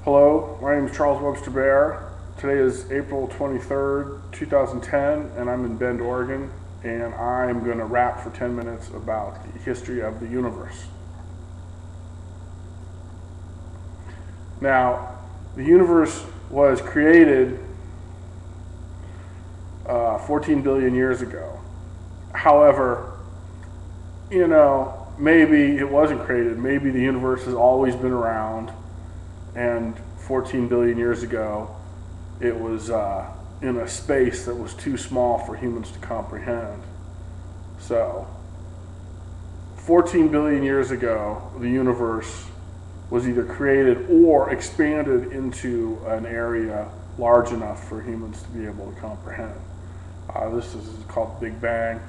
Hello, my name is Charles Webster Baer. Today is April 23rd, 2010, and I'm in Bend, Oregon, and I'm going to rap for 10 minutes about the history of the universe. Now, the universe was created 14 billion years ago. However, maybe it wasn't created. Maybe the universe has always been around, and 14 billion years ago, it was in a space that was too small for humans to comprehend. So, 14 billion years ago, the universe was either created or expanded into an area large enough for humans to be able to comprehend. This is called the Big Bang.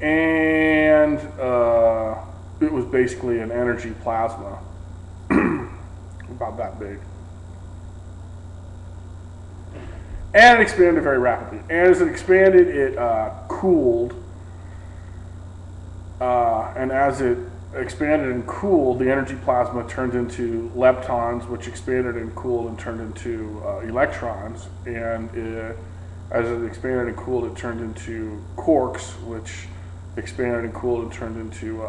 And it was basically an energy plasma, about that big. And it expanded very rapidly. And as it expanded, it cooled. And as it expanded and cooled, the energy plasma turned into leptons, which expanded and cooled and turned into electrons. And as it expanded and cooled, it turned into quarks, which expanded and cooled and turned into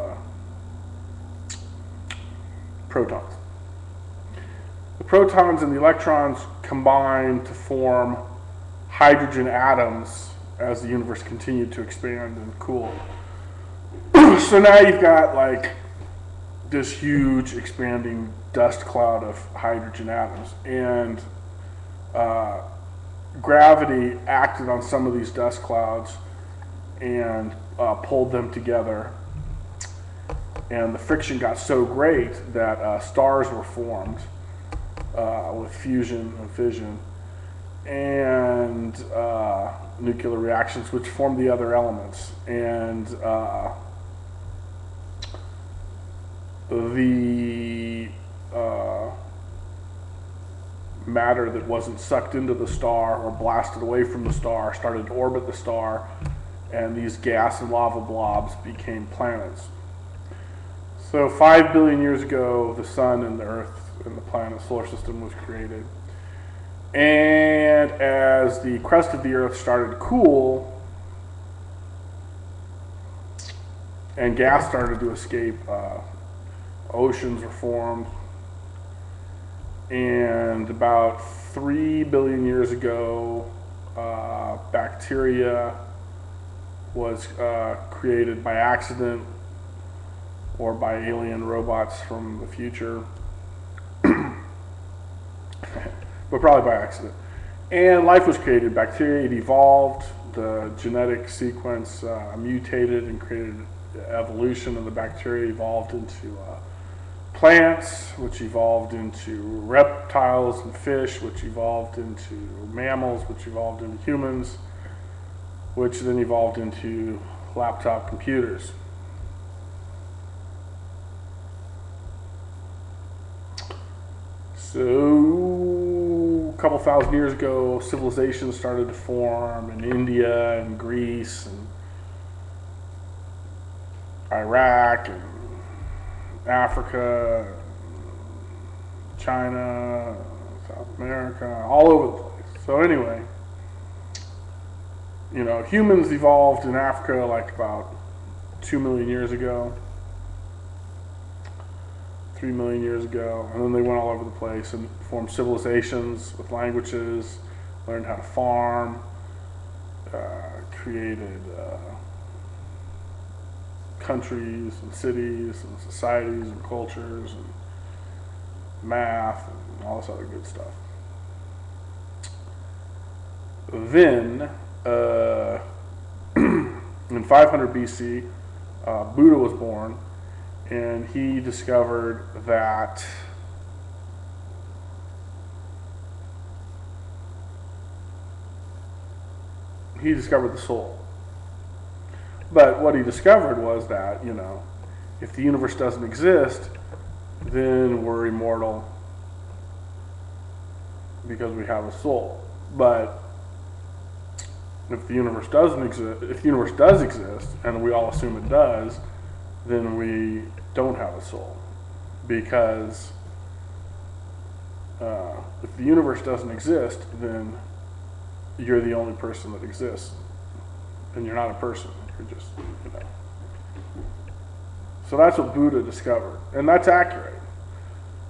protons. The protons and the electrons combined to form hydrogen atoms as the universe continued to expand and cool. So now you've got like this huge expanding dust cloud of hydrogen atoms, and gravity acted on some of these dust clouds and pulled them together, and the friction got so great that stars were formed with fusion and fission and nuclear reactions, which formed the other elements. And the matter that wasn't sucked into the star or blasted away from the star started to orbit the star, and these gas and lava blobs became planets. So 5 billion years ago, the sun and the earth and the planet solar system was created. And as the crust of the earth started to cool and gas started to escape, oceans were formed. And about 3 billion years ago, bacteria was created by accident or by alien robots from the future, but probably by accident. And life was created. Bacteria, it evolved. The genetic sequence mutated and created evolution, and the bacteria evolved into plants, which evolved into reptiles and fish, which evolved into mammals, which evolved into humans, which then evolved into laptop computers. So, a couple thousand years ago, civilizations started to form in India and Greece and Iraq and Africa, China, South America, all over the place. So anyway, humans evolved in Africa like about 2 million years ago, 3 million years ago, and then they went all over the place and formed civilizations with languages, learned how to farm, created countries and cities and societies and cultures and math and all this other good stuff. Then, in 500 BC, Buddha was born, and he discovered that the soul. But what he discovered was that, if the universe doesn't exist, then we're immortal because we have a soul. But if the universe doesn't exist, if the universe does exist, and we all assume it does, then we don't have a soul, because if the universe doesn't exist, then you're the only person that exists, and you're not a person. You're just, you know. So that's what Buddha discovered, and that's accurate.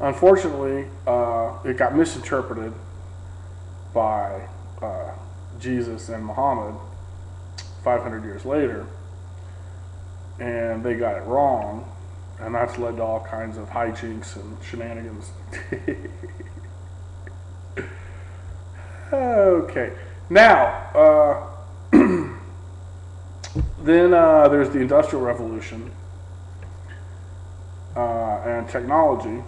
Unfortunately, it got misinterpreted by Jesus and Muhammad 500 years later, and they got it wrong, and that's led to all kinds of hijinks and shenanigans. Okay, now then there's the Industrial Revolution and technology,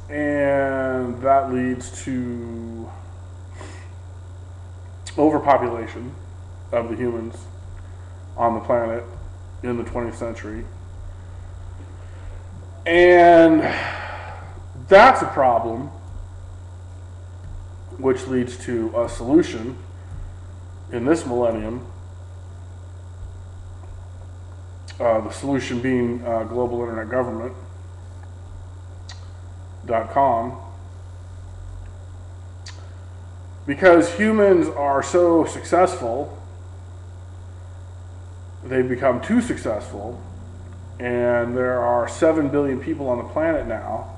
and that leads to overpopulation of the humans on the planet in the 20th century. And that's a problem, which leads to a solution in this millennium. The solution being global internet government.com, because humans are so successful, they've become too successful, and there are 7 billion people on the planet now,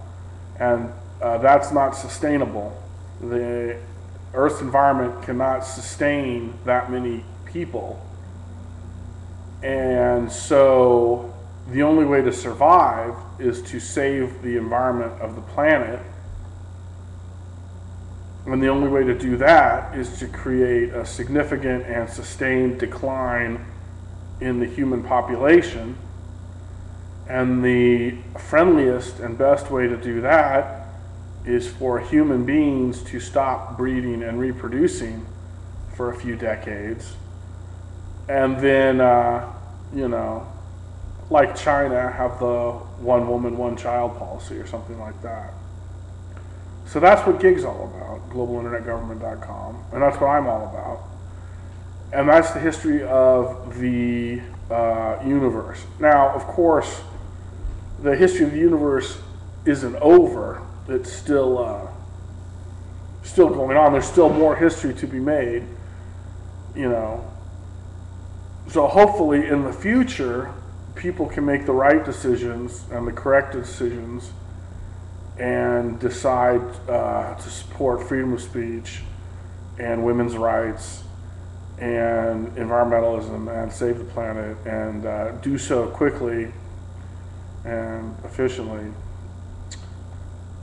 and that's not sustainable. The Earth's environment cannot sustain that many people. And so the only way to survive is to save the environment of the planet. And the only way to do that is to create a significant and sustained decline in the human population. And the friendliest and best way to do that is for human beings to stop breeding and reproducing for a few decades. And then, you know, like China, have the one woman, one child policy or something like that. So that's what GIG's all about, globalinternetgovernment.com, and that's what I'm all about. And that's the history of the universe. Now, of course, the history of the universe isn't over. It's still going on. There's still more history to be made, you know. So hopefully in the future, people can make the right decisions and the correct decisions and decide to support freedom of speech and women's rights and environmentalism and save the planet, and do so quickly and efficiently.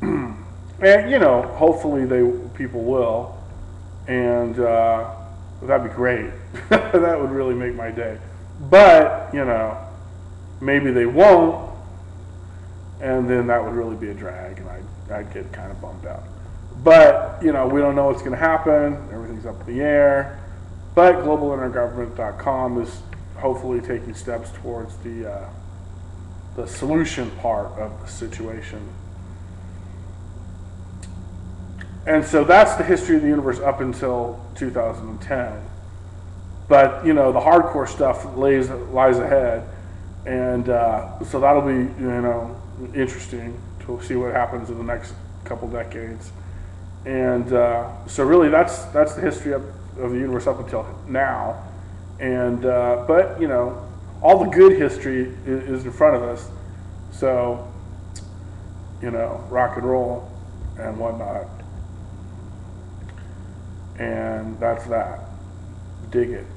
And, you know, hopefully people will, and that'd be great. That would really make my day. But, you know, maybe they won't, and then that would really be a drag, and I'd get kind of bummed out. But, you know, we don't know what's going to happen. Everything's up in the air. But globalinternetgovernment.com is hopefully taking steps towards the solution part of the situation. And so that's the history of the universe up until 2010. But, you know, the hardcore stuff lies ahead. And so that'll be, you know, interesting to see what happens in the next couple decades. And so really that's the history of the universe up until now. And but, you know, all the good history is in front of us. So, you know, rock and roll and whatnot. And that's that. Dig it.